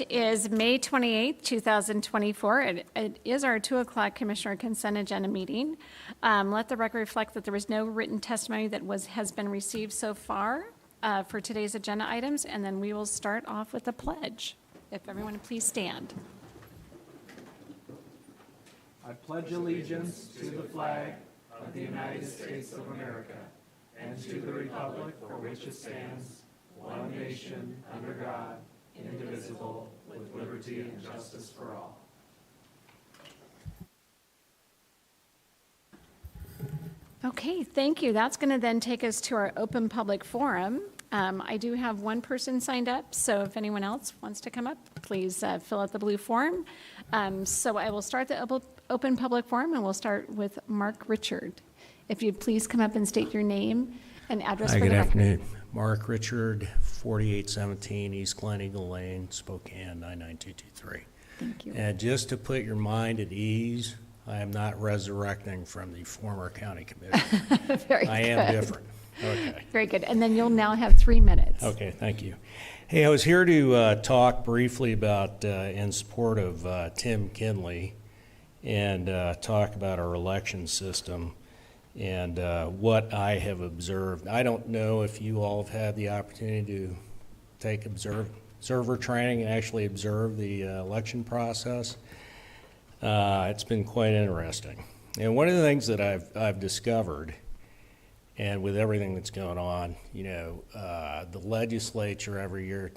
It is May 28th, 2024. It is our 2 o'clock Commissioner Consent Agenda meeting. Let the record reflect that there was no written testimony that has been received so far for today's agenda items, and then we will start off with the pledge. If everyone would please stand. I pledge allegiance to the flag of the United States of America and to the republic for which it stands, one nation, under God, indivisible, with liberty and justice for all. Okay, thank you. That's going to then take us to our open public forum. I do have one person signed up, so if anyone else wants to come up, please fill out the blue form. So I will start the open public forum, and we'll start with Mark Richard. If you'd please come up and state your name and address for the record. Good afternoon. Mark Richard, 4817 East Glen Eagle Lane, Spokane, 99223. Thank you. And just to put your mind at ease, I am not resurrecting from the former county commissioner. Very I good. am different. Okay. Very good. And then you'll now have 3 minutes. Okay, thank you. Hey, I was here to talk briefly about, in support of Tim Kinley, and talk about our election system and what I have observed. I don't know if you all have had the opportunity to take observer training and actually observe the election process. It's been quite interesting. And one of the things that I've discovered, and with everything that's going on, you know, the legislature every year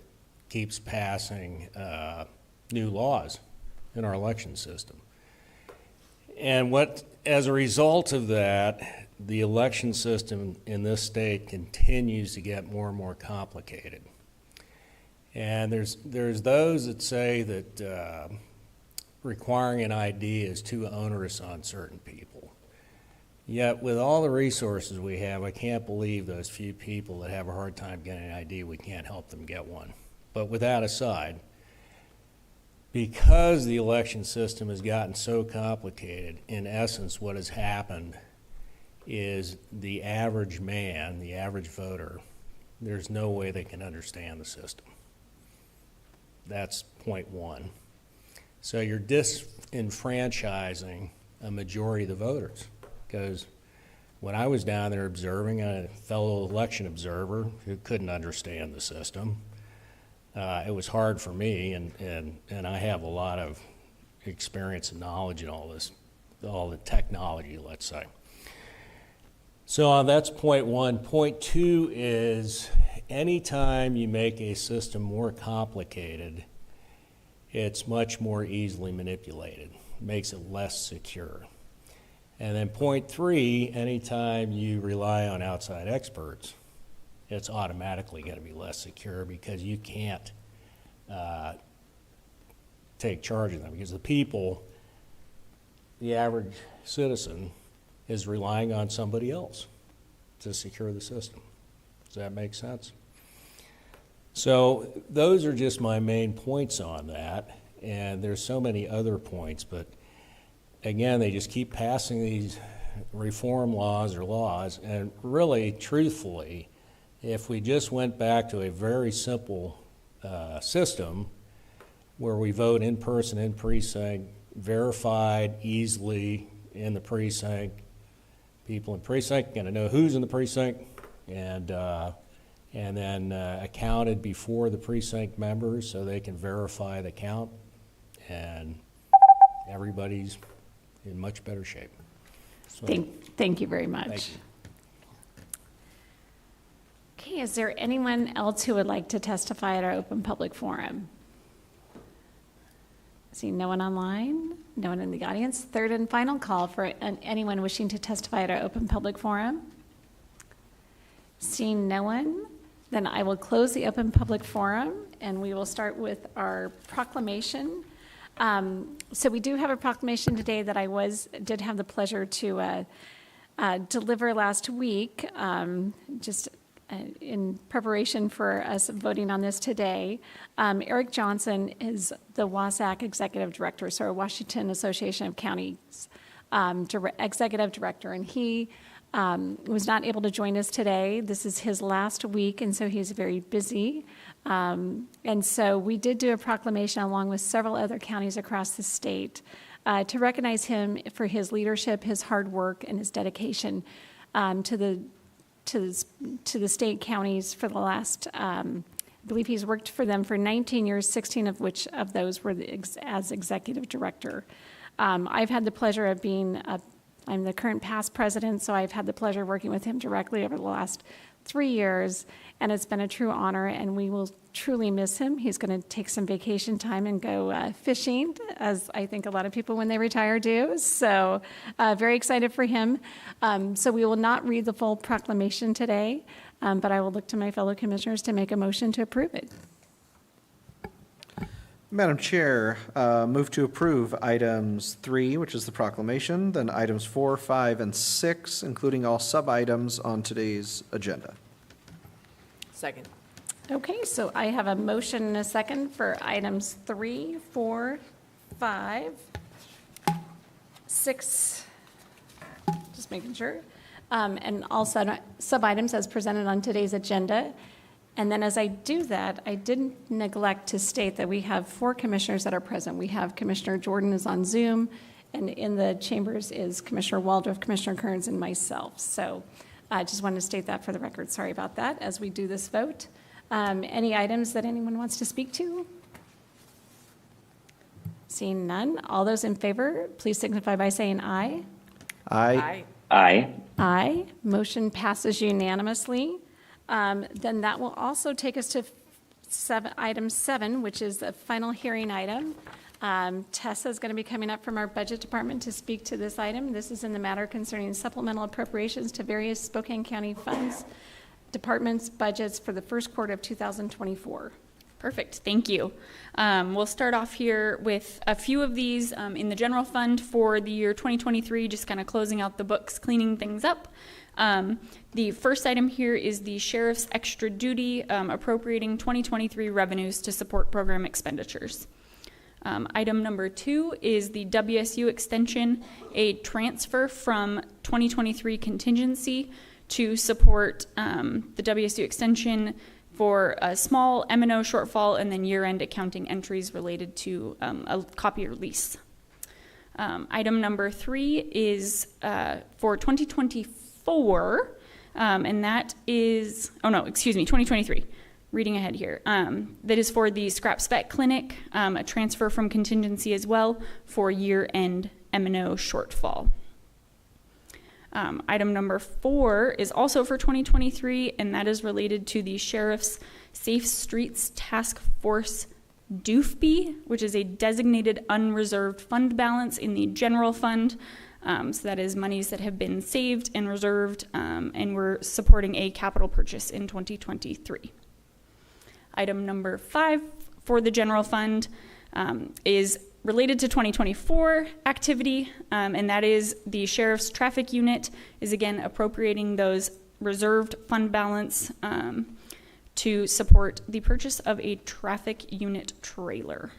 keeps passing new laws in our election system. And as a result of that, the election system in this state continues to get more and more complicated. And there's those that say that requiring an ID is too onerous on certain people. Yet with all the resources we have, I can't believe those few people that have a hard time getting an ID, we can't help them get one. But with that aside, because the election system has gotten so complicated, in essence what has happened is the average man, the average voter, there's no way they can understand the system. That's point one. So you're disenfranchising a majority of the voters, because when I was down there observing, a fellow election observer who couldn't understand the system, it was hard for me, and I have a lot of experience and knowledge in all the technology, let's say. So that's point one. Point two is anytime you make a system more complicated, it's much more easily manipulated. It makes it less secure. And then point three, anytime you rely on outside experts, it's automatically going to be less secure because you can't take charge of them, because the people, the average citizen, is relying on somebody else to secure the system. Does that make sense? So those are just my main points on that, and there's so many other points, but again, they just keep passing these reform laws, and really, truthfully, if we just went back to a very simple system where we vote in person, in precinct, verified easily in the precinct, people in precinct are going to know who's in the precinct, and then accounted before the precinct members so they can verify the count, and everybody's in much better shape. So, Thank you very much. Thank you. Okay, is there anyone else who would like to testify at our open public forum? Seeing no one online, no one in the audience. Third and final call for anyone wishing to testify at our open public forum. Seeing no one, then I will close the open public forum, and we will start with our proclamation. So we do have a proclamation today that I did have the pleasure to deliver last week, in preparation for us voting on this today. Eric Johnson is the WASAC Executive Director, so our Washington Association of Counties Executive Director, and he was not able to join us today. This is his last week, and so he's very busy. And so we did do a proclamation along with several other counties across the state to recognize him for his leadership, his hard work, and his dedication to the state counties for the last, I believe he's worked for them for 19 years, 16 of which of those were as executive director. I've had the pleasure of I'm the current past president, so I've had the pleasure of working with him directly over the last 3 years, and it's been a true honor, and we will truly miss him. He's going to take some vacation time and go fishing, as I think a lot of people when they retire do, so very excited for him. So we will not read the full proclamation today, but I will look to my fellow commissioners to make a motion to approve it. Madam Chair, move to approve items 3, which is the proclamation, then items 4, 5, and 6, including all sub-items on today's agenda. Second. Okay, so I have a motion and a second for items 3, 4, 5, 6, just making sure, and all sub-items as presented on today's agenda. And then as I do that, I didn't neglect to state that we have 4 commissioners that are present. We have Commissioner Jordan is on Zoom, and in the chambers is Commissioner Waldrop, Commissioner Kearns, and myself. So I just wanted to state that for the record. Sorry about that as we do this vote. Any items that anyone wants to speak to? Seeing none, all those in favor, please signify by saying aye. Aye. Aye. Aye. Motion passes unanimously. Then that will also take us to item 7, which is the final hearing item. Tessa is going to be coming up from our budget department to speak to this item. This is in the matter concerning supplemental appropriations to various Spokane County funds, departments, budgets for the first quarter of 2024. Perfect, thank you. We'll start off here with a few of these in the general fund for the year 2023, just kind of closing out the books, cleaning things up. The first item here is the sheriff's extra duty appropriating 2023 revenues to support program expenditures. Item number 2 is the WSU extension, a transfer from 2023 contingency to support the WSU extension for a small M&O shortfall and then year-end accounting entries related to a copier lease. Item number 3 is for 2024, and that is, 2023. Reading ahead here. That is for the Scrap Spec Clinic, a transfer from contingency as well for year-end M&O shortfall. Item number 4 is also for 2023, and that is related to the Sheriff's Safe Streets Task Force DUFB, which is a designated unreserved fund balance in the general fund. So that is monies that have been saved and reserved, and we're supporting a capital purchase in 2023. Item number 5 for the general fund is related to 2024 activity, and that is the Sheriff's Traffic Unit is again appropriating those reserved fund balance to support the purchase of a traffic unit trailer.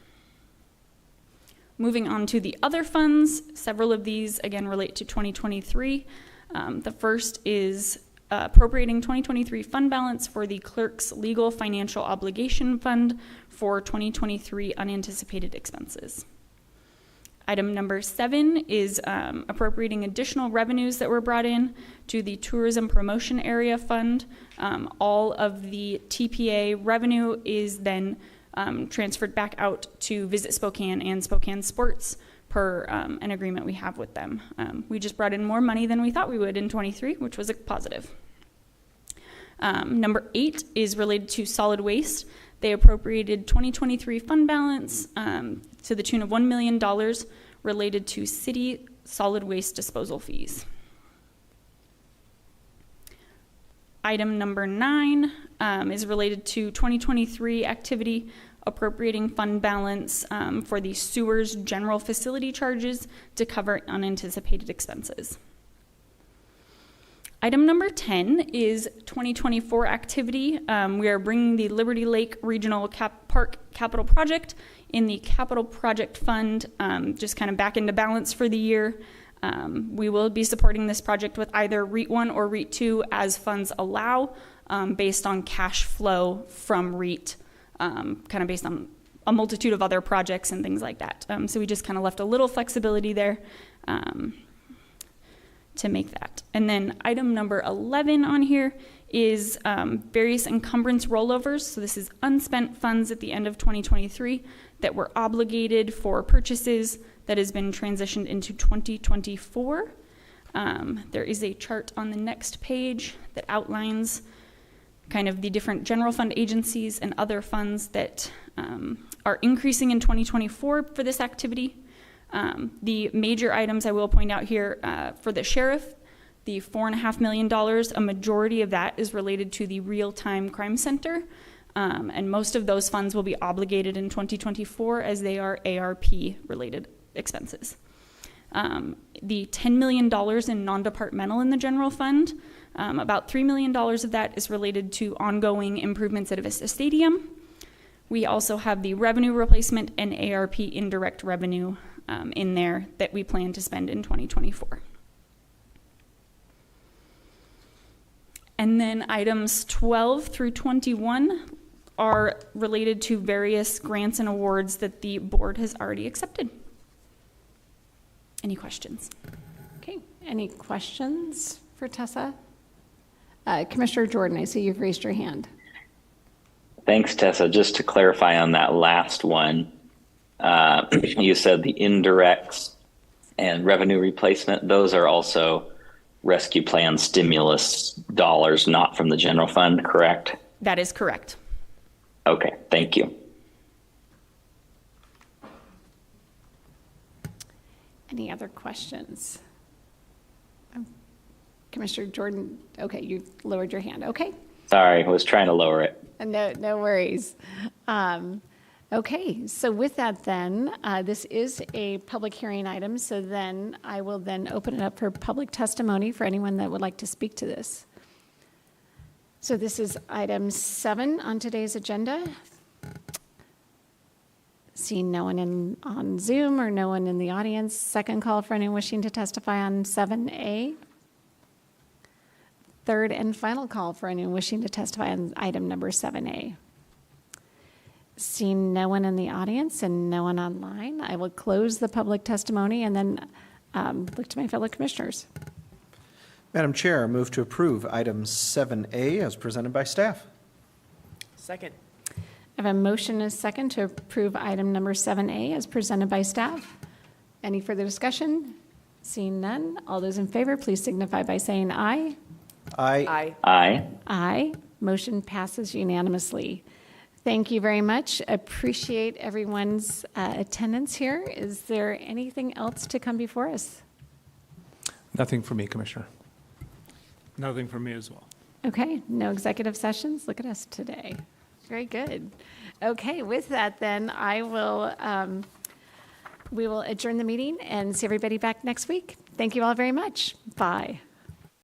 Moving on to the other funds, several of these again relate to 2023. The first is appropriating 2023 fund balance for the Clerk's Legal Financial Obligation Fund for 2023 unanticipated expenses. Item number 7 is appropriating additional revenues that were brought in to the Tourism Promotion Area Fund. All of the TPA revenue is then transferred back out to Visit Spokane and Spokane Sports per an agreement we have with them. We just brought in more money than we thought we would in 23, which was a positive. Number 8 is related to solid waste. They appropriated 2023 fund balance to the tune of $1 million related to city solid waste disposal fees. Item number 9 is related to 2023 activity appropriating fund balance for the sewers general facility charges to cover unanticipated expenses. Item number 10 is 2024 activity. We are bringing the Liberty Lake Regional Park Capital Project in the Capital Project Fund just kind of back into balance for the year. We will be supporting this project with either REIT 1 or REIT 2 as funds allow, based on cash flow from REIT, kind of based on a multitude of other projects and things like that. So we just kind of left a little flexibility there to make that. And then item number 11 on here is various encumbrance rollovers. So this is unspent funds at the end of 2023 that were obligated for purchases that has been transitioned into 2024. There is a chart on the next page that outlines kind of the different general fund agencies and other funds that are increasing in 2024 for this activity. The major items I will point out here for the sheriff, the $4.5 million, a majority of that is related to the Real-Time Crime Center. And most of those funds will be obligated in 2024 as they are ARP-related expenses. The $10 million in non-departmental in the general fund, about $3 million of that is related to ongoing improvements at Avista Stadium. We also have the revenue replacement and ARP indirect revenue in there that we plan to spend in 2024. And then items 12 through 21 are related to various grants and awards that the board has already accepted. Any questions? Okay, any questions for Tessa? Commissioner Jordan, I see you've raised your hand. Thanks, Tessa. Just to clarify on that last one, you said the indirects and revenue replacement, those are also rescue plan stimulus dollars, not from the general fund, correct? That is correct. Okay, thank you. Any other questions? Commissioner Jordan, okay, you lowered your hand, okay. Sorry, I was trying to lower it. No worries. Okay, so with that then, this is a public hearing item, so then I will then open it up for public testimony for anyone that would like to speak to this. So this is item 7 on today's agenda. Seeing no one on Zoom or no one in the audience, second call for anyone wishing to testify on 7A. Third and final call for anyone wishing to testify on item number 7A. Seeing no one in the audience and no one online, I will close the public testimony and then look to my fellow commissioners. Madam Chair, move to approve item 7A as presented by staff. Second. I have a motion and a second to approve item number 7A as presented by staff. Any further discussion? Seeing none, all those in favor, please signify by saying aye. Aye. Aye. Aye. Aye. Motion passes unanimously. Thank you very much. Appreciate everyone's attendance here. Is there anything else to come before us? Nothing for me, Commissioner. Nothing for me as well. Okay, no executive sessions. Look at us today. Very good. Okay, with that then, we will adjourn the meeting and see everybody back next week. Thank you all very much. Bye.